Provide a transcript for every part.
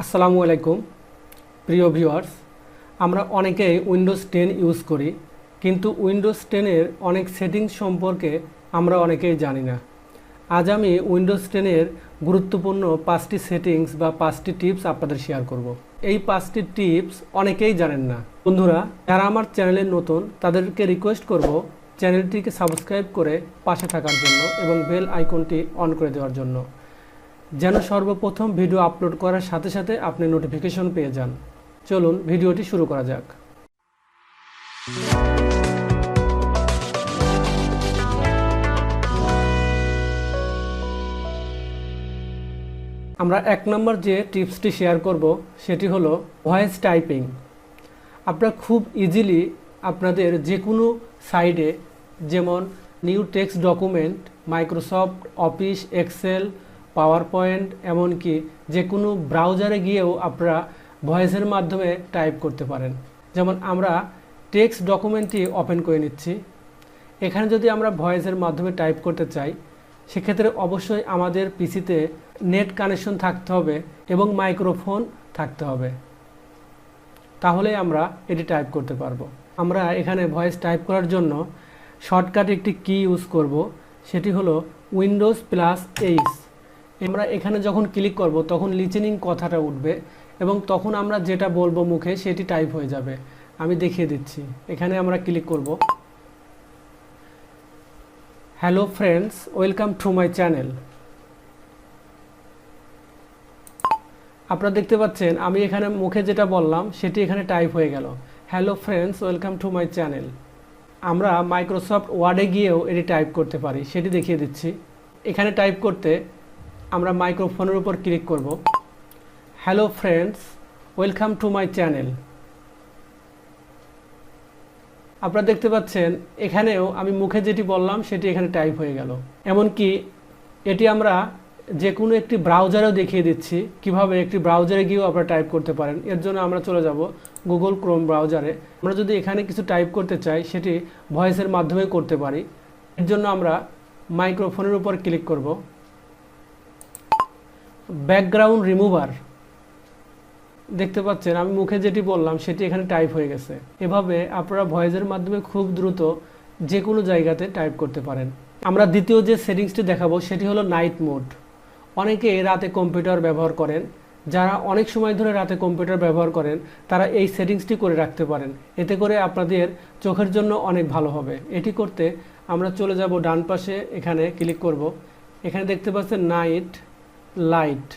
আসসালামু আলাইকুম প্রিয় ভিউয়ার্স, আমরা অনেকেই উইন্ডোজ 10 ইউজ করি, কিন্তু উইন্ডোজ 10 এর অনেক সেটিংস সম্পর্কে আমরা অনেকেই জানি না। আজ আমি উইন্ডোজ 10 এর গুরুত্বপূর্ণ 5টি সেটিংস বা 5টি টিপস আপনাদের শেয়ার করব। এই 5টি টিপস অনেকেই জানেন না। বন্ধুরা, যারা আমার চ্যানেলে নতুন তাদেরকে রিকোয়েস্ট করব চ্যানেলটিকে সাবস্ক্রাইব করে পাশে থাকার জন্য এবং বেল আইকনটি অন করে দেওয়ার জন্য, যেন সর্বপ্রথম ভিডিও আপলোড করার সাথে সাথে আপনি নোটিফিকেশন পেয়ে যান। চলুন ভিডিওটি শুরু করা যাক। আমরা 1 নম্বর যে টিপসটি শেয়ার করব সেটি হলো ভয়েস টাইপিং। আপনারা খুব ইজিলি আপনাদের যে কোনো সাইডে, যেমন new text document, Microsoft Office, Excel, PowerPoint, এমনকি যে কোনো ব্রাউজারে গিয়েও আপনারা ভয়েসের মাধ্যমে টাইপ করতে পারেন। যেমন আমরা টেক্সট ডকুমেন্টটি ওপেন করে নিচ্ছি। এখানে যদি আমরা ভয়েসের মাধ্যমে টাইপ করতে চাই, সেক্ষেত্রে অবশ্যই আমাদের পিসিতে নেট কানেকশন থাকতে হবে এবং মাইক্রোফোন থাকতে হবে, তাহলে আমরা এটি টাইপ করতে পারবো। আমরা এখানে ভয়েস টাইপ করার জন্য শর্টকাট একটি কি ইউজ করব, সেটি হলো উইন্ডোজ+H। আমরা এখানে যখন ক্লিক করব তখন লিসেনিং কথাটা উঠবে এবং তখন আমরা যেটা বলবো মুখে সেটি টাইপ হয়ে যাবে। আমি দেখিয়ে দিচ্ছি। এখানে আমরা ক্লিক করব। Hello friends, welcome to my channel. আপনারা দেখতে পাচ্ছেন আমি এখানে মুখে যেটা বললাম সেটি এখানে টাইপ হয়ে গেল। Hello friends, welcome to my channel. আমরা মাইক্রোসফট ওয়ার্ডে গিয়েও এটি টাইপ করতে পারি, সেটি দেখিয়ে দিচ্ছি। এখানে টাইপ করতে আমরা মাইক্রোফোনের উপর ক্লিক করব। Hello friends, welcome to my channel. আপনারা দেখতে পাচ্ছেন এখানেও আমি মুখে যেটি বললাম সেটি এখানে টাইপ হয়ে গেল। এমনকি এটি আমরা যে কোনো একটি ব্রাউজারেও দেখিয়ে দিচ্ছি কিভাবে একটি ব্রাউজারে গিয়েও আপনারা টাইপ করতে পারেন। এর জন্য আমরা চলে যাব গুগল ক্রোম ব্রাউজারে। আমরা যদি এখানে কিছু টাইপ করতে চাই সেটি ভয়েসের মাধ্যমে করতে পারি। এর জন্য আমরা মাইক্রোফোনের উপর ক্লিক করব। ব্যাকগ্রাউন্ড রিমুভার, দেখতে পাচ্ছেন আমি মুখে যেটি বললাম সেটি এখানে টাইপ হয়ে গেছে। এভাবে আপনারা ভয়েসের মাধ্যমে খুব দ্রুত যে কোনো জায়গাতে টাইপ করতে পারেন। আমরা দ্বিতীয় যে সেটিংসটি দেখাবো সেটি হলো নাইট মোড। অনেকে রাতে কম্পিউটার ব্যবহার করেন, যারা অনেক সময় ধরে রাতে কম্পিউটার ব্যবহার করেন তারা এই সেটিংসটি করে রাখতে পারেন। এতে করে আপনাদের চোখের জন্য অনেক ভালো হবে। এটি করতে আমরা চলে যাব ডান পাশে, এখানে ক্লিক করব। এখানে দেখতে পাচ্ছেন নাইট লাইট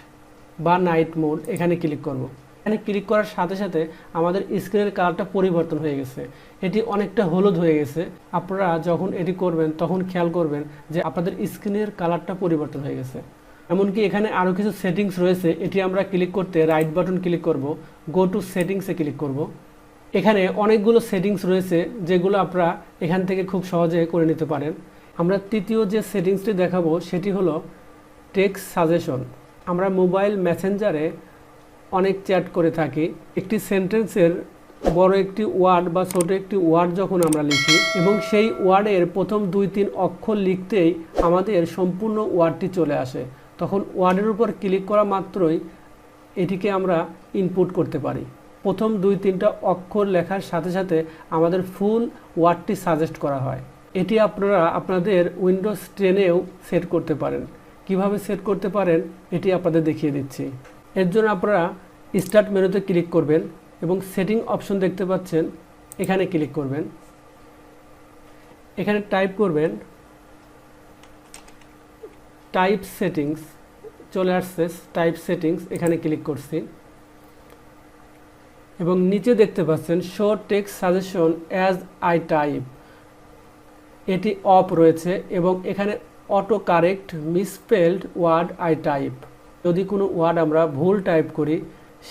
বা নাইট মোড, এখানে ক্লিক করব। এখানে ক্লিক করার সাথে সাথে আমাদের স্ক্রিনের কালারটা পরিবর্তন হয়ে গেছে, এটি অনেকটা হলুদ হয়ে গেছে। আপনারা যখন এটি করবেন তখন খেয়াল করবেন যে আপনাদের স্ক্রিনের কালারটা পরিবর্তন হয়ে গেছে। এমনকি এখানে আরও কিছু সেটিংস রয়েছে, এটি আমরা ক্লিক করতে রাইট বাটন ক্লিক করব, গো টু সেটিংসে ক্লিক করব। এখানে অনেকগুলো সেটিংস রয়েছে যেগুলো আপনারা এখান থেকে খুব সহজে করে নিতে পারেন। আমরা তৃতীয় যে সেটিংসটি দেখাবো সেটি হলো টেক্সট সাজেশন। আমরা মোবাইল মেসেঞ্জারে অনেক চ্যাট করে থাকি। একটি সেন্টেন্সের বড় একটি ওয়ার্ড বা ছোট একটি ওয়ার্ড যখন আমরা লিখি এবং সেই ওয়ার্ডের প্রথম 2-3 অক্ষর লিখতেই আমাদের সম্পূর্ণ ওয়ার্ডটি চলে আসে, তখন ওয়ার্ডের উপর ক্লিক করা মাত্রই এটিকে আমরা ইনপুট করতে পারি। প্রথম 2-3টা অক্ষর লেখার সাথে সাথে আমাদের ফুল ওয়ার্ডটি সাজেস্ট করা হয়। এটি আপনারা আপনাদের উইন্ডোজ 10-এও সেট করতে পারেন। কিভাবে সেট করতে পারেন এটি আপনাদের দেখিয়ে দিচ্ছি। এর জন্য আপনারা স্টার্ট মেনুতে ক্লিক করবেন এবং সেটিং অপশন দেখতে পাচ্ছেন, এখানে ক্লিক করবেন। এখানে টাইপ করবেন টাইপ সেটিংস, চলে আসছে টাইপ সেটিংস, এখানে ক্লিক করছি এবং নিচে দেখতে পাচ্ছেন show text suggestion as I type, এটি অফ রয়েছে এবং এখানে auto correct misspelled word I type, যদি কোনো ওয়ার্ড আমরা ভুল টাইপ করি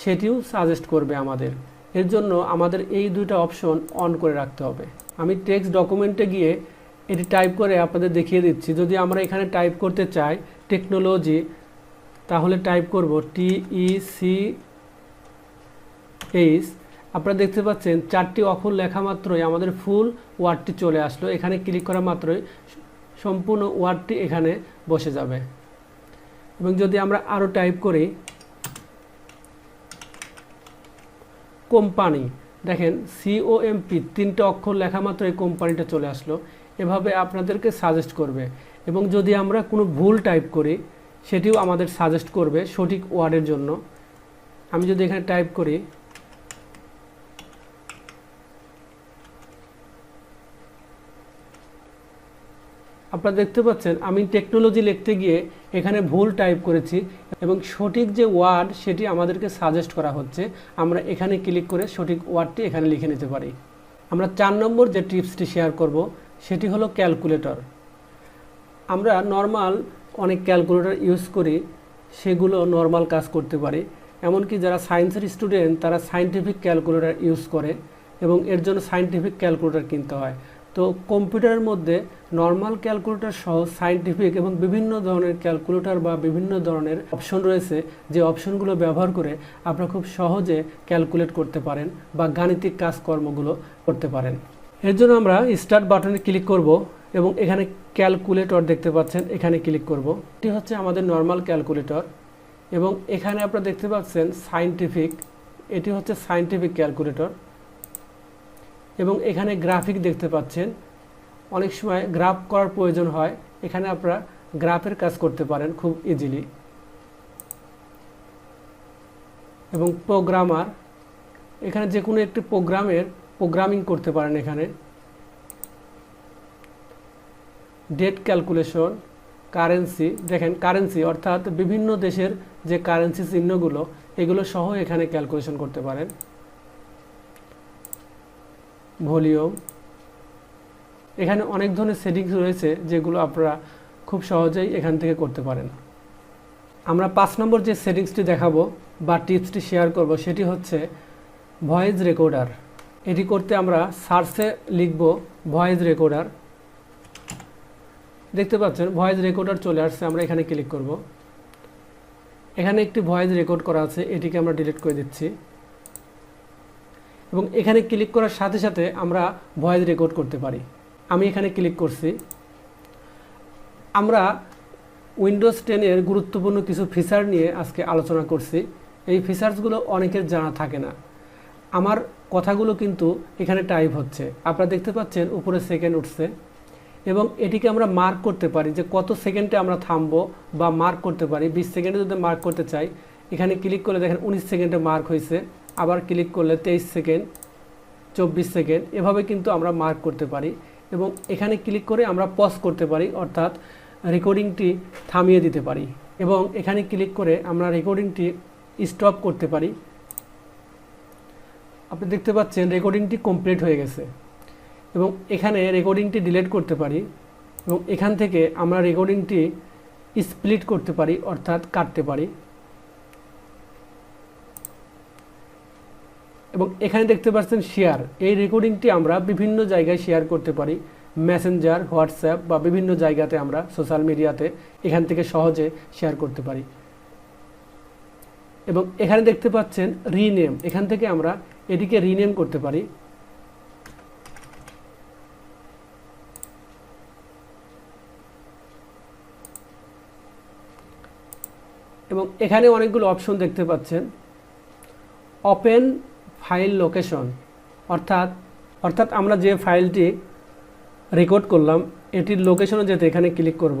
সেটিও সাজেস্ট করবে আমাদের। এর জন্য আমাদের এই দুইটা অপশন অন করে রাখতে হবে। আমি টেক্সট ডকুমেন্টে গিয়ে এটি টাইপ করে আপনাদের দেখিয়ে দিচ্ছি। যদি আমরা এখানে টাইপ করতে চাই টেকনোলজি, তাহলে টাইপ করব TECH। আপনারা দেখতে পাচ্ছেন 4টি অক্ষর লেখা মাত্রই আমাদের ফুল ওয়ার্ডটি চলে আসলো। এখানে ক্লিক করা মাত্রই সম্পূর্ণ ওয়ার্ডটি এখানে বসে যাবে। এবং যদি আমরা আরও টাইপ করি কোম্পানি, দেখেন COMP 3টে অক্ষর লেখা মাত্র এই কোম্পানিটা চলে আসলো। এভাবে আপনাদেরকে সাজেস্ট করবে, এবং যদি আমরা কোনো ভুল টাইপ করি সেটিও আমাদের সাজেস্ট করবে সঠিক ওয়ার্ডের জন্য। আমি যদি এখানে টাইপ করি, আপনারা দেখতে পাচ্ছেন আমি টেকনোলজি লিখতে গিয়ে এখানে ভুল টাইপ করেছি, এবং সঠিক যে ওয়ার্ড সেটি আমাদেরকে সাজেস্ট করা হচ্ছে। আমরা এখানে ক্লিক করে সঠিক ওয়ার্ডটি এখানে লিখে নিতে পারি। আমরা 4 নম্বর যে টিপসটি শেয়ার করব সেটি হলো ক্যালকুলেটর। আমরা নর্মাল অনেক ক্যালকুলেটর ইউজ করি, সেগুলো নর্মাল কাজ করতে পারে। এমনকি যারা সায়েন্সের স্টুডেন্ট তারা সায়েন্টিফিক ক্যালকুলেটর ইউজ করে, এবং এর জন্য সায়েন্টিফিক ক্যালকুলেটর কিনতে হয়। তো কম্পিউটারের মধ্যে নর্মাল ক্যালকুলেটর সহ সায়েন্টিফিক এবং বিভিন্ন ধরনের ক্যালকুলেটর বা বিভিন্ন ধরনের অপশন রয়েছে, যে অপশনগুলো ব্যবহার করে আপনারা খুব সহজে ক্যালকুলেট করতে পারেন বা গাণিতিক কাজকর্মগুলো করতে পারেন। এর জন্য আমরা স্টার্ট বাটনে ক্লিক করব, এবং এখানে ক্যালকুলেটর দেখতে পাচ্ছেন, এখানে ক্লিক করব। এটি হচ্ছে আমাদের নর্মাল ক্যালকুলেটর, এবং এখানে আপনারা দেখতে পাচ্ছেন সায়েন্টিফিক, এটি হচ্ছে সায়েন্টিফিক ক্যালকুলেটর। এবং এখানে গ্রাফিক দেখতে পাচ্ছেন, অনেক সময় গ্রাফ করার প্রয়োজন হয়, এখানে আপনারা গ্রাফের কাজ করতে পারেন খুব ইজিলি। এবং প্রোগ্রামার, এখানে যে কোনো একটি প্রোগ্রামের প্রোগ্রামিং করতে পারেন। এখানে ডেট ক্যালকুলেশন, কারেন্সি, দেখেন কারেন্সি অর্থাৎ বিভিন্ন দেশের যে কারেন্সি চিহ্নগুলো এগুলো সহ এখানে ক্যালকুলেশন করতে পারেন। ভলিউম, এখানে অনেক ধরনের সেটিংস রয়েছে যেগুলো আপনারা খুব সহজেই এখান থেকে করতে পারেন। আমরা 5 নম্বর যে সেটিংসটি দেখাবো বা টিপসটি শেয়ার করব সেটি হচ্ছে ভয়েস রেকর্ডার। এটি করতে আমরা সার্চে লিখব ভয়েস রেকর্ডার। দেখতে পাচ্ছেন ভয়েস রেকর্ডার চলে আসছে, আমরা এখানে ক্লিক করব। এখানে একটি ভয়েস রেকর্ড করা আছে, এটিকে আমরা ডিলিট করে দিচ্ছি। এবং এখানে ক্লিক করার সাথে সাথে আমরা ভয়েস রেকর্ড করতে পারি। আমি এখানে ক্লিক করছি। আমরা উইন্ডোজ 10 এর গুরুত্বপূর্ণ কিছু ফিচার নিয়ে আজকে আলোচনা করছি। এই ফিচার্সগুলো অনেকের জানা থাকে না। আমার কথাগুলো কিন্তু এখানে টাইপ হচ্ছে, আপনারা দেখতে পাচ্ছেন উপরে সেকেন্ড উঠছে, এবং এটিকে আমরা মার্ক করতে পারি যে কত সেকেন্ডে আমরা থামবো বা মার্ক করতে পারি। 20 সেকেন্ডে যদি মার্ক করতে চাই এখানে ক্লিক করলে দেখেন 19 সেকেন্ডে মার্ক হয়েছে, আবার ক্লিক করলে 23 সেকেন্ড, 24 সেকেন্ড, এভাবে কিন্তু আমরা মার্ক করতে পারি। এবং এখানে ক্লিক করে আমরা পজ করতে পারি, অর্থাৎ রেকর্ডিংটি থামিয়ে দিতে পারি। এবং এখানে ক্লিক করে আমরা রেকর্ডিংটি স্টপ করতে পারি। আপনি দেখতে পাচ্ছেন রেকর্ডিংটি কমপ্লিট হয়ে গেছে। এবং এখানে রেকর্ডিংটি ডিলিট করতে পারি, এবং এখান থেকে আমরা রেকর্ডিংটি স্প্লিট করতে পারি, অর্থাৎ কাটতে পারি। এবং এখানে দেখতে পাচ্ছেন শেয়ার, এই রেকর্ডিংটি আমরা বিভিন্ন জায়গায় শেয়ার করতে পারি, মেসেঞ্জার, হোয়াটসঅ্যাপ বা বিভিন্ন জায়গাতে আমরা সোশ্যাল মিডিয়াতে এখান থেকে সহজে শেয়ার করতে পারি। এবং এখানে দেখতে পাচ্ছেন রিনেম, এখান থেকে আমরা এটিকে রিনেম করতে পারি। এবং এখানে অনেকগুলো অপশন দেখতে পাচ্ছেন। ওপেন ফাইল লোকেশন, অর্থাৎ আমরা যে ফাইলটি রেকর্ড করলাম এটির লোকেশনে যেতে এখানে ক্লিক করব।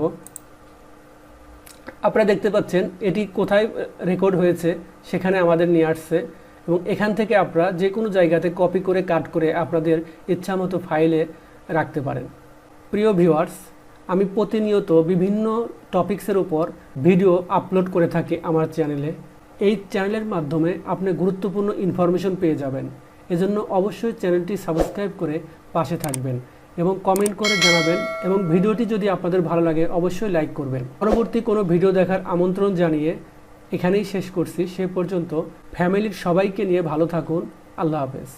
আপনারা দেখতে পাচ্ছেন এটি কোথায় রেকর্ড হয়েছে সেখানে আমাদের নিয়ে আসছে, এবং এখান থেকে আপনারা যে কোনো জায়গাতে কপি করে কাট করে আপনাদের ইচ্ছামতো ফাইলে রাখতে পারেন। প্রিয় ভিউয়ার্স, আমি প্রতিনিয়ত বিভিন্ন টপিক্সের উপর ভিডিও আপলোড করে থাকি আমার চ্যানেলে। এই চ্যানেলের মাধ্যমে আপনি গুরুত্বপূর্ণ ইনফরমেশন পেয়ে যাবেন। এজন্য অবশ্যই চ্যানেলটি সাবস্ক্রাইব করে পাশে থাকবেন এবং কমেন্ট করে জানাবেন, এবং ভিডিওটি যদি আপনাদের ভালো লাগে অবশ্যই লাইক করবেন। পরবর্তী কোনো ভিডিও দেখার আমন্ত্রণ জানিয়ে এখানেই শেষ করছি। সে পর্যন্ত ফ্যামিলির সবাইকে নিয়ে ভালো থাকুন। আল্লাহ হাফেজ।